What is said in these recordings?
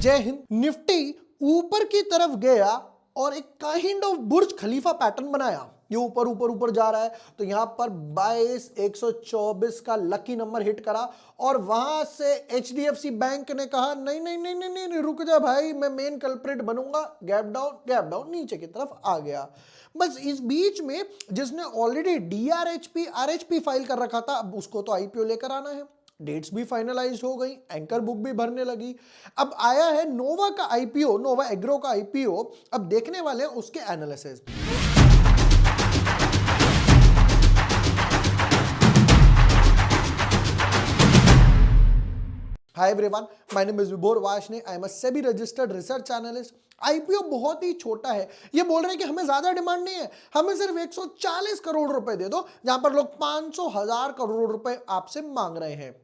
जय हिंद। निफ्टी ऊपर की तरफ गया और एक kind of Burj Khalifa pattern बनाया। ये ऊपर ऊपर ऊपर जा रहा है तो यहां पर 22,124 का लकी नंबर हिट करा और वहां से एचडीएफसी बैंक ने कहा नहीं नहीं नहीं नहीं नहीं, नहीं रुक जा भाई, मैं मेन कल्प्रिट बनूंगा। गैप डाउन नीचे की तरफ आ गया। बस इस बीच में जिसने ऑलरेडी डीआरएचपी आरएचपी फाइल कर रखा था, अब उसको तो आईपीओ लेकर आना है। डेट्स भी फाइनलाइज हो गई, एंकर बुक भी भरने लगी। अब आया है नोवा का आईपीओ, नोवा एग्रो का आईपीओ। अब देखने वाले हैं उसके analysis. Hi everyone, my name is Vibhor Vashne. I am a SEBI registered research analyst. IPO बहुत ही छोटा है। ये बोल रहे हैं कि हमें ज्यादा डिमांड नहीं है, हमें सिर्फ 140 करोड़ रुपए दे दो, जहां पर लोग 500,000 करोड़ रुपए आपसे मांग रहे हैं।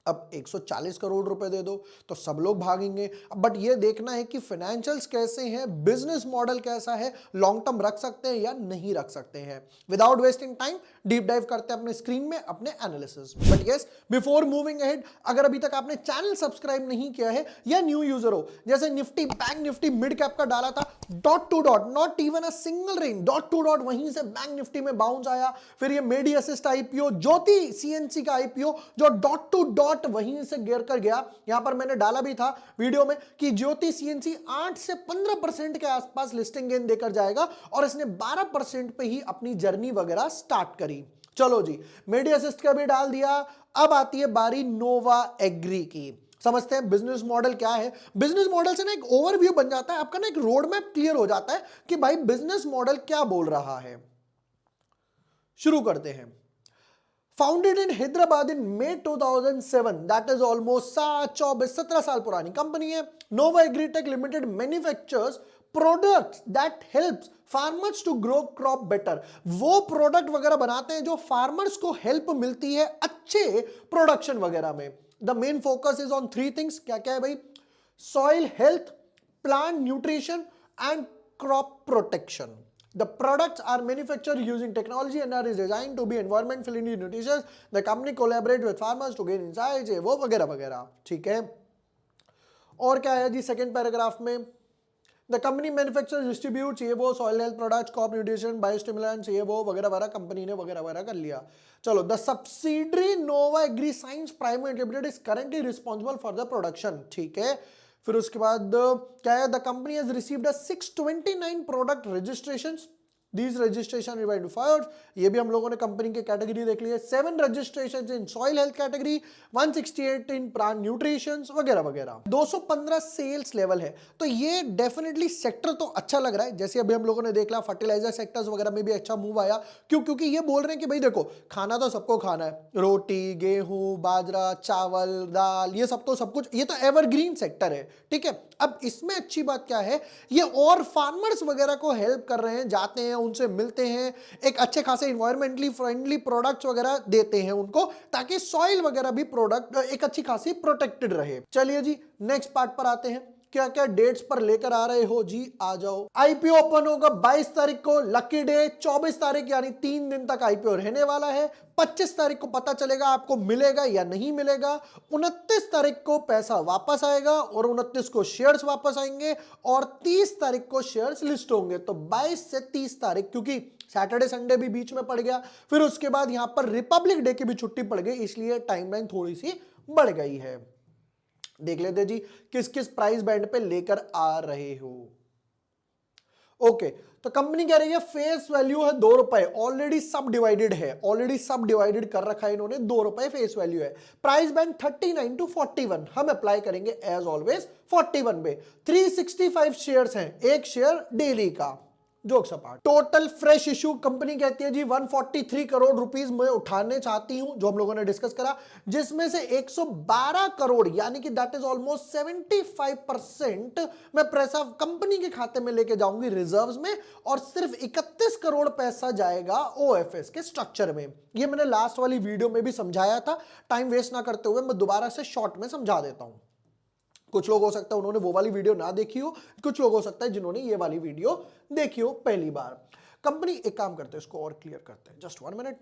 अब 140 करोड़ रुपए दे दो तो सब लोग भागेंगे। बट ये देखना है कि फाइनेंशियल्स कैसे हैं, बिजनेस मॉडल कैसा है, लॉन्ग टर्म रख सकते हैं या नहीं रख सकते हैं। Without wasting time deep dive करते हैं अपने स्क्रीन में अपने analysis. But yes, before moving ahead, अगर अभी तक आपने चैनल सब्सक्राइब नहीं किया है या न्यू यूजर हो, जैसे Nifty bank Nifty mid cap का डाला था, dot to dot, not even a single range, dot to dot, वहीं से बैंक निफ्टी में बाउंस आया। फिर ये मेडी असिस्ट आईपीओ, ज्योति सीएनसी का आईपीओ जो डॉट टू डॉट वहीं से गिर कर गया। यहां पर मैंने डाला भी था वीडियो में कि ज्योति सीएनसी 8 से 15% के आसपास लिस्टिंग गेन देकर जाएगा और इसने 12% पे ही अपनी जर्नी वगैरह स्टार्ट करी। चलो जी, मेडी असिस्ट का भी डाल दिया। अब आती है बारी नोवा एग्री की। समझते हैं बिजनेस मॉडल क्या है। बिजनेस मॉडल से ना एक ओवरव्यू बन जाता है आपका, ना एक रोड मैप क्लियर हो जाता है कि भाई बिजनेस मॉडल क्या बोल रहा है। शुरू करते हैं। Founded in Hyderabad in May 2007, that is almost 17 साल पुरानी कंपनी है। Nova Agritech Limited manufactures products that helps farmers to grow crop better। वो प्रोडक्ट वगैरह बनाते हैं जो फार्मर्स को हेल्प मिलती है अच्छे प्रोडक्शन वगैरह में। The main focus is on 3 things. क्या क्या है भाई? Soil health, plant nutrition and crop protection. The products are manufactured using technology and are designed to be environmentally nutritious. The company collaborates with farmers to gain insights, वो वगैरह वगैरह। ठीक है, और क्या है जी सेकेंड पैराग्राफ में? The company manufactures, distributes ये वो soil health products, crop nutrition, biostimulants ये वो वगैरह वगैरह, कंपनी ने वगैरह वगैरह कर लिया। चलो, the subsidiary Nova Agri Science Private Limited is currently responsible for the production। ठीक है, फिर उसके बाद क्या है? The company has received 629 product registrations. These registration required files, ये भी हम लोगों ने कंपनी के कैटेगरी देख ली है। 7 registrations in soil health category, 168 in plant nutrition वगैरह वगैरह। 215 सेल्स लेवल है। तो ये डेफिनेटली सेक्टर तो अच्छा लग रहा है। जैसे अभी हम लोगों ने देख लिया फर्टिलाइजर सेक्टर्स वगैरह में भी अच्छा मूव आया। क्योंकि ये बोल रहे हैं कि भाई देखो, खाना तो सबको खाना है, रोटी, गेहूं, बाजरा, चावल, दाल, ये सब तो सब कुछ, ये तो एवरग्रीन सेक्टर है। ठीक है, अब इसमें अच्छी बात क्या है, ये और फार्मर्स वगैरह को हेल्प कर रहे हैं, जाते हैं उनसे मिलते हैं, एक अच्छे खासे इन्वायरमेंटली फ्रेंडली प्रोडक्ट्स वगैरह देते हैं उनको, ताकि सॉइल वगैरह भी प्रोडक्ट एक अच्छी खासी प्रोटेक्टेड रहे। चलिए जी, नेक्स्ट पार्ट पर आते हैं। क्या क्या डेट्स पर लेकर आ रहे हो जी? आ जाओ। आईपीओ ओपन होगा 22 तारीख को, लकी डे 24 तारीख, यानी 3 दिन तक आईपीओ रहने वाला है। 25 तारीख को पता चलेगा आपको मिलेगा या नहीं मिलेगा। 29 तारीख को पैसा वापस आएगा और 29 को शेयर्स वापस आएंगे और 30 तारीख को शेयर्स लिस्ट होंगे। तो 22 से 30 तारीख, क्योंकि सैटरडे संडे भी बीच में पड़ गया, फिर उसके बाद यहां पर रिपब्लिक डे की भी छुट्टी पड़ गई, इसलिए टाइमलाइन थोड़ी सी बढ़ गई है। देख लेते जी किस किस प्राइस बैंड पे लेकर आ रहे हो। ओके, तो कंपनी कह रही है फेस वैल्यू है 2 रुपए, ऑलरेडी सब डिवाइडेड है, ऑलरेडी सब डिवाइडेड कर रखा है इन्होंने, 2 रुपए फेस वैल्यू है। प्राइस बैंड 39 to 41, हम अप्लाई करेंगे एज ऑलवेज 41 पे। 365 शेयर्स हैं, एक शेयर डेली का। Jokes apart, total fresh issue company कहती है जी 143 करोड़ रुपीस मैं उठाने चाहती हूं, जो हम लोगों ने डिस्कस करा, जिसमें से 112 करोड़ यानी कि दैट इज ऑलमोस्ट 75% मैं पैसा कंपनी के खाते में लेके जाऊंगी रिजर्व्स में, और सिर्फ 31 करोड़ पैसा जाएगा ओएफएस के स्ट्रक्चर में। ये मैंने लास्ट वाली वीडियो में भी समझाया था, टाइम वेस्ट ना करते हुए मैं दोबारा से शॉर्ट में समझा देता हूं। कुछ लोग हो सकता है उन्होंने वो वाली वीडियो ना देखी हो, कुछ लोग हो सकता है जिन्होंने ये वाली वीडियो देखी हो पहली बार। कंपनी एक काम करते हैं, इसको और क्लियर करते हैं, जस्ट 1 मिनट।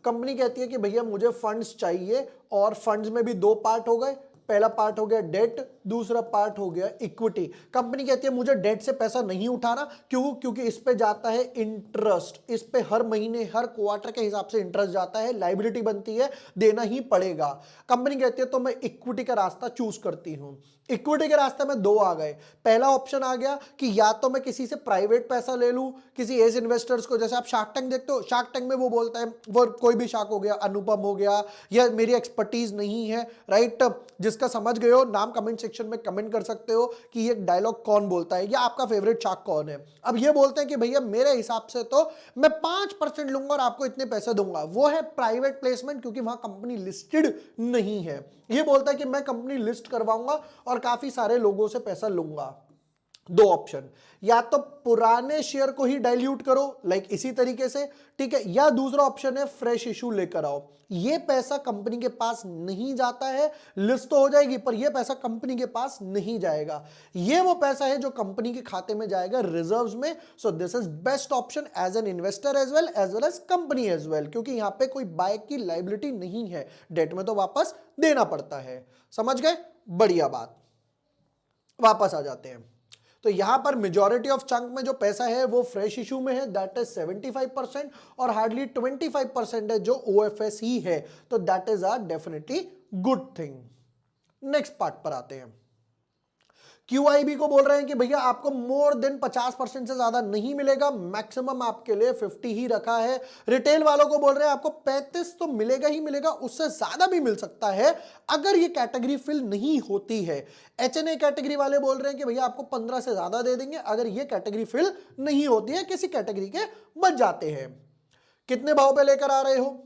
कंपनी कहती है कि भैया मुझे फंड्स चाहिए, और फंड्स में भी 2 पार्ट हो गए, पहला पार्ट हो गया डेट, दूसरा पार्ट हो गया इक्विटी। कंपनी कहती है मुझे डेट से पैसा नहीं उठाना, क्यों? क्योंकि इस पे जाता है इंटरेस्ट, इस पे हर महीने हर क्वार्टर के हिसाब से इंटरेस्ट जाता है, लायबिलिटी बनती है, देना ही पड़ेगा। कंपनी कहती है तो मैं इक्विटी का रास्ता चूज करती हूं। इक्विटी के रास्ते में दो आ गए। पहला ऑप्शन आ गया कि या तो मैं किसी से प्राइवेट पैसा ले लूं, किसी एज इन्वेस्टर्स को, जैसे आप शार्क टैंक देखते हो, शार्क टैंक में वो बोलता है, वो कोई भी शार्क हो गया, अनुपम हो गया, या मेरी एक्सपर्टीज नहीं है, राइट? जिसका समझ गए हो नाम कमेंट सेक्शन में कमेंट कर सकते हो कि ये डायलॉग कौन बोलता है या आपका फेवरेट शार्क कौन है। अब ये बोलते हैं कि भैया मेरे हिसाब से तो मैं 5% लूंगा और आपको इतने पैसे दूंगा। वो है प्राइवेट प्लेसमेंट, क्योंकि वहां कंपनी लिस्टेड नहीं है। ये बोलता है कि मैं कंपनी लिस्ट करवाऊंगा और काफी सारे लोगों से पैसा लूंगा। दो ऑप्शन, या तो पुराने शेयर को ही डाइल्यूट करो लाइक इसी तरीके से, ठीक है, या दूसरा ऑप्शन है फ्रेश इशू लेकर आओ। ये पैसा कंपनी के पास नहीं जाता है, लिस्ट तो हो जाएगी पर यह पैसा कंपनी के पास नहीं जाएगा। ये वो पैसा है जो कंपनी के खाते में जाएगा रिजर्व्स में। So this is best option as an investor as well as company as well, क्योंकि यहां पे कोई बाय की लायबिलिटी नहीं है, डेट में तो वापस देना पड़ता है। समझ गए? बढ़िया बात। वापस आ जाते हैं। तो यहां पर मेजॉरिटी ऑफ चंक में जो पैसा है वो फ्रेश इशू में है, दैट इज 75%, और हार्डली 25% है जो ओएफएस ही है, तो that is a definitely good thing. Next part पर आते हैं। QIB को बोल रहे हैं कि भैया आपको मोर देन 50% से ज्यादा नहीं मिलेगा, मैक्सिमम आपके लिए 50 ही रखा है। रिटेल वालों को बोल रहे हैं आपको 35 तो मिलेगा ही मिलेगा, उससे ज्यादा भी मिल सकता है अगर ये कैटेगरी फिल नहीं होती है। HNA कैटेगरी वाले बोल रहे हैं कि भैया आपको 15 से ज्यादा दे देंगे अगर ये कैटेगरी फिल नहीं होती है, किसी कैटेगरी के बच जाते हैं। कितने भाव पे लेकर आ रहे हो?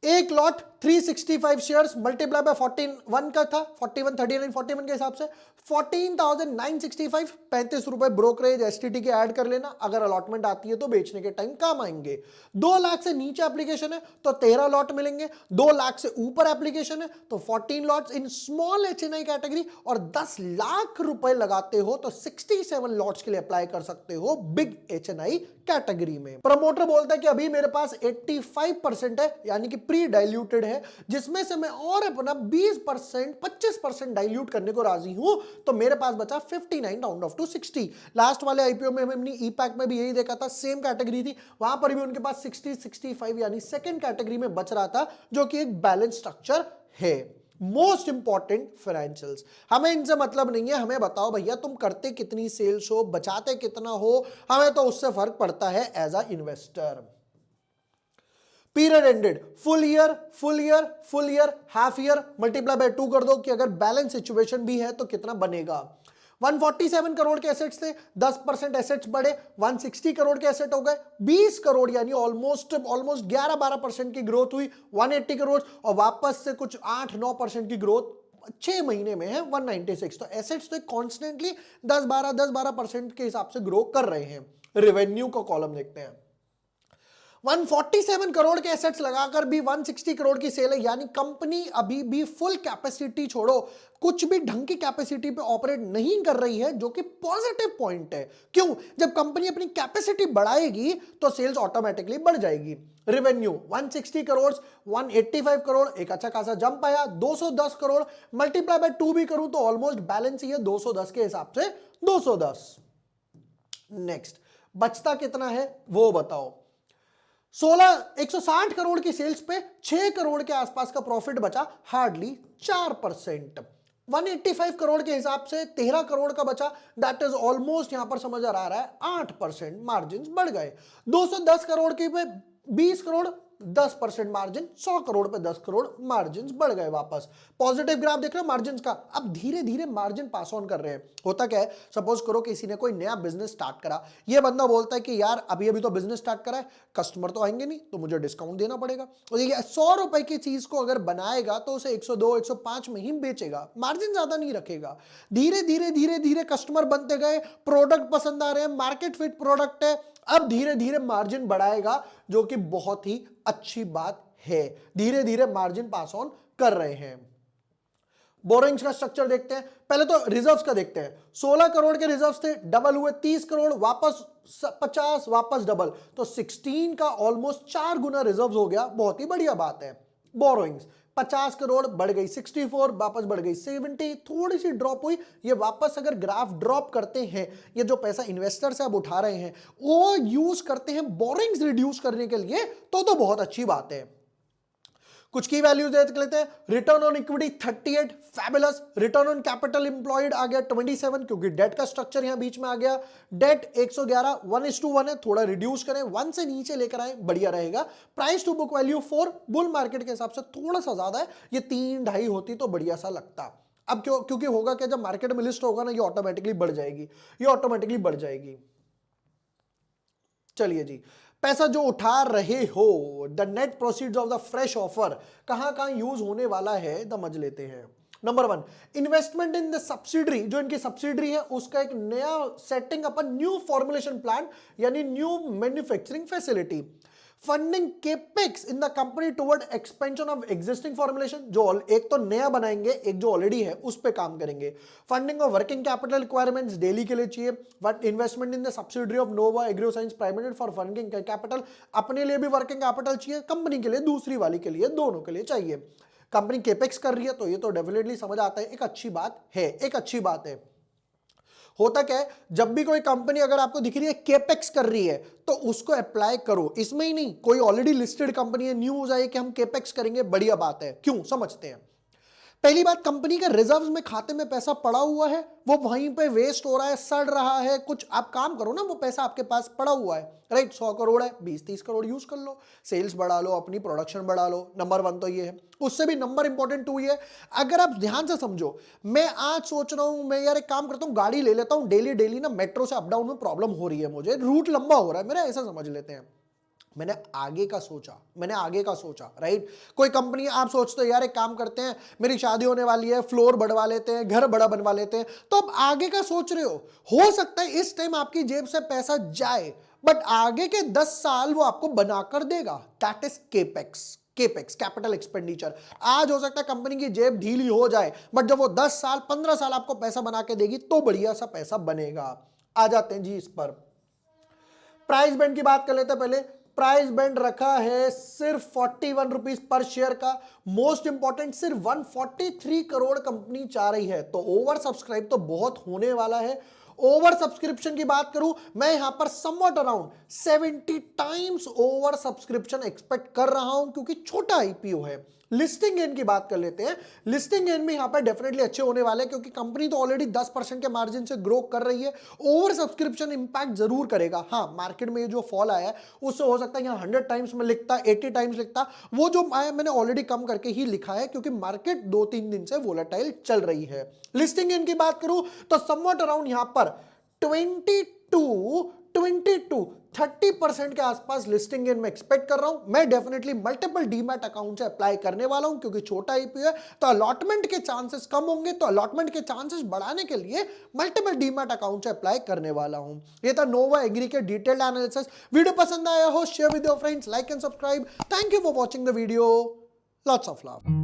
एक लॉट 365 शेयर्स मल्टीप्लाई बाय 41 का था, 41 39 41 के हिसाब से 14,965, 35 रुपए ब्रोकरेज एसटीटी के ऐड कर लेना, अगर अलॉटमेंट आती है तो बेचने के टाइम काम आएंगे। 2 लाख से नीचे एप्लीकेशन है तो 13 लॉट मिलेंगे, 2 लाख से ऊपर एप्लीकेशन है तो 14 lots in small HNI category, और 10 लाख रुपए लगाते हो तो 67 लॉट्स के लिए अप्लाई कर सकते हो बिग HNI कैटेगरी में। प्रमोटर बोलता है कि अभी मेरे पास 85% है, यानी कि प्री डाइल्यूटेड है, जिसमें से मैं और अपना 20% 25% डाइल्यूट करने को राजी हूं, तो मेरे पास बचा 59 राउंड ऑफ टू 60। लास्ट वाले आईपीओ में हमने ई-पैक में भी यही देखा था, सेम कैटेगरी थी, वहां पर भी उनके पास 60 65 यानी सेकंड कैटेगरी में बच रहा था, जो कि एक बैलेंस स्ट्रक्चर है। मोस्ट इंपॉर्टेंट फाइनेंशियल्स, हमें इनसे मतलब नहीं है, हमें बताओ भैया तुम करते कितनी सेल्स हो, बचाते कितना हो, हमें तो उससे फर्क पड़ता है as a investor. Period ended, full year, half year, multiply by 2 कर दो कि अगर बैलेंस सिचुएशन भी है तो कितना बनेगा। 147 करोड़ के एसेट्स थे, 10% एसेट्स बढ़े, 160 करोड़ के एसेट हो गए 20 करोड़, यानी ऑलमोस्ट 11-12% की ग्रोथ हुई, 180 करोड़, और वापस से कुछ 8-9% की ग्रोथ 6 महीने में है 196। तो एसेट्स तो कॉन्स्टेंटली 10-12% के हिसाब से ग्रो कर रहे हैं। रेवेन्यू का कॉलम देखते हैं। 147 करोड़ के एसेट्स लगाकर भी 160 करोड़ की सेल है, यानी कंपनी अभी भी फुल कैपेसिटी छोड़ो कुछ भी ढंग की कैपेसिटी पे ऑपरेट नहीं कर रही है, जो कि पॉजिटिव पॉइंट है। क्यों? जब कंपनी अपनी कैपेसिटी बढ़ाएगी तो सेल्स ऑटोमेटिकली बढ़ जाएगी। रेवेन्यू 160 करोड़, 185 करोड़, एक अच्छा खासा जंप आया। 210 करोड़ मल्टीप्लाई बाय 2 भी करूं तो ऑलमोस्ट बैलेंस ही है 210 के हिसाब से 210। नेक्स्ट, बचता कितना है वो बताओ। 160 करोड़ की सेल्स पे 6 करोड़ के आसपास का प्रॉफिट बचा, हार्डली 4%। 185 करोड़ के हिसाब से 13 करोड़ का बचा, दैट इज ऑलमोस्ट यहां पर समझ आ रहा है 8%, मार्जिन बढ़ गए। 210 करोड़ के पे 20 करोड़, 10% मार्जिन, 100 करोड़ पे 10 करोड़, मार्जिन बढ़ गए वापस। पॉजिटिव ग्राफ देख रहे हो मार्जिन का, अब धीरे धीरे मार्जिन पास ऑन कर रहे हैं। होता क्या है, सपोज करो किसी ने कोई नया बिजनेस स्टार्ट करा, ये बंदा बोलता है कि यार अभी अभी तो बिजनेस स्टार्ट करा है, कस्टमर तो आएंगे नहीं तो मुझे डिस्काउंट देना पड़ेगा। तो ये 100 रुपए की चीज को अगर बनाएगा तो उसे 102 105 में ही बेचेगा, मार्जिन ज्यादा नहीं रखेगा। धीरे धीरे धीरे धीरे कस्टमर बनते गए, प्रोडक्ट पसंद आ रहे हैं, मार्केट फिट प्रोडक्ट है, अब धीरे धीरे मार्जिन बढ़ाएगा, जो कि बहुत ही अच्छी बात है। धीरे धीरे मार्जिन पास ऑन कर रहे हैं। बोरोइंग्स का स्ट्रक्चर देखते हैं, पहले तो रिजर्व्स का देखते हैं। 16 करोड़ के रिजर्व्स थे, डबल हुए 30 करोड़, वापस 50, वापस डबल, तो 16 का ऑलमोस्ट 4 गुना रिजर्व्स हो गया, बहुत ही बढ़िया बात है। बोरोइंग्स 50 करोड़ बढ़ गई 64, वापस बढ़ गई 70, थोड़ी सी ड्रॉप हुई। ये वापस अगर ग्राफ ड्रॉप करते हैं, ये जो पैसा इन्वेस्टर से अब उठा रहे हैं वो यूज करते हैं बोरिंग्स रिड्यूस करने के लिए, तो बहुत अच्छी बात है। कुछ की वैल्यूज देख लेते हैं। Return on equity 38, fabulous. Return on capital employed आ गया 27, क्योंकि डेट का स्ट्रक्चर यहां बीच में आ गया। डेट 111, 1:1 है, थोड़ा रिड्यूस करें, 1 से नीचे लेकर आए, बढ़िया रहेगा। Price to book value 4, bull market के हिसाब से थोड़ा सा ज्यादा है, ये 3-2.5 होती तो बढ़िया सा लगता। अब क्योंकि होगा क्या, जब मार्केट में लिस्ट होगा ना, ये ऑटोमेटिकली बढ़ जाएगी, ये ऑटोमेटिकली बढ़ जाएगी। चलिए जी, पैसा जो उठा रहे हो, the net proceeds of the fresh offer कहां यूज होने वाला है, समझ लेते हैं। Number 1, investment in the subsidiary, जो इनकी सब्सिडरी है उसका एक नया setting up new formulation plant, यानी new manufacturing facility. Funding capex in the company toward expansion of existing formulation, जो एक तो नया बनाएंगे, एक जो ऑलरेडी है उस पे काम करेंगे। Funding of working capital requirements daily के लिए चाहिए। But investment in the subsidiary of Nova Agroscience private limited for funding capital, अपने लिए भी वर्किंग कैपिटल चाहिए, कंपनी के लिए, दूसरी वाली के लिए, दोनों के लिए चाहिए। कंपनी केपेक्स कर रही है तो ये तो डेफिनेटली समझ आता है, एक अच्छी बात है, एक अच्छी बात है। होता क्या है, जब भी कोई कंपनी अगर आपको दिख रही है केपेक्स कर रही है तो उसको अप्लाई करो, इसमें ही नहीं, कोई ऑलरेडी लिस्टेड कंपनी है, न्यूज आई कि हम केपेक्स करेंगे, बढ़िया बात है। क्यों, समझते हैं। पहली बात, कंपनी का रिजर्व्स में खाते में पैसा पड़ा हुआ है, वो वहीं पे वेस्ट हो रहा है, सड़ रहा है, कुछ आप काम करो ना, वो पैसा आपके पास पड़ा हुआ है, राइट। 100 करोड़ है, 20-30 करोड़ यूज कर लो, सेल्स बढ़ा लो, अपनी प्रोडक्शन बढ़ा लो। नंबर 1 तो ये है। उससे भी नंबर इंपॉर्टेंट 2 ये, अगर आप ध्यान से समझो, मैं आज सोच रहा हूं, मैं यार एक काम करता हूं, गाड़ी ले लेता हूं, डेली ना मेट्रो से अप डाउन में प्रॉब्लम हो रही है, मुझे रूट लंबा हो रहा है मेरा, ऐसा समझ लेते हैं। मैंने आगे का सोचा, राइट। कोई कंपनी, आप सोचते हो यार एक काम करते हैं, मेरी शादी होने वाली है, फ्लोर बढ़वा लेते हैं, घर बड़ा बनवा लेते हैं, तो आप आगे का सोच रहे हो सकता है इस टाइम आपकी जेब से पैसा जाए, बट आगे के 10 साल वो आपको बनाकर देगा। That is capex, capital expenditure. आज हो सकता है कंपनी की जेब ढीली हो जाए, बट जब वो 10 साल 15 साल आपको पैसा बना के देगी तो बढ़िया सा पैसा बनेगा। आ जाते हैं जी इस पर। प्राइस बैंड की बात कर लेते हैं पहले। प्राइस बैंड रखा है सिर्फ 41 रुपीज पर शेयर का। मोस्ट इंपॉर्टेंट, सिर्फ 143 करोड़ कंपनी चाह रही है, तो ओवर सब्सक्राइब तो बहुत होने वाला है। ओवर सब्सक्रिप्शन की बात करूं, मैं यहां पर somewhat around 70 times over subscription expect कर रहा हूं, क्योंकि छोटा आईपीओ है। लिस्टिंग गेन की बात कर लेते हैं। लिस्टिंग गेन भी यहां पर डेफिनेटली अच्छे होने वाले हैं, क्योंकि कंपनी तो ऑलरेडी 10% के मार्जिन से ग्रो कर रही है। ओवर सब्सक्रिप्शन इंपैक्ट जरूर करेगा। हाँ, मार्केट में जो फॉल आया है उससे हो सकता है यहां 100 टाइम्स में लिखता, 80 टाइम्स लिखता, वो जो आया मैंने ऑलरेडी कम करके ही लिखा है, क्योंकि मार्केट 2-3 दिन से वोलेटाइल चल रही है। लिस्टिंग गेन की बात करूं तो समवट अराउंड यहां पर 30% के आसपास लिस्टिंग गेन में एक्सपेक्ट कर रहा हूं। मैं डेफिनेटली मल्टीपल डीमैट अकाउंट से अप्लाई करने वाला हूं, क्योंकि छोटा आईपीओ है तो अलॉटमेंट के चांसेस कम होंगे, तो अलॉटमेंट के चांसेस बढ़ाने के लिए मल्टीपल डीमैट अकाउंट से अप्लाई करने वाला हूं। ये था नोवा एग्री के डिटेल्ड एनालिसिस। वीडियो पसंद आया हो, share with your friends, like and subscribe. Thank you for watching the video. Lots of love.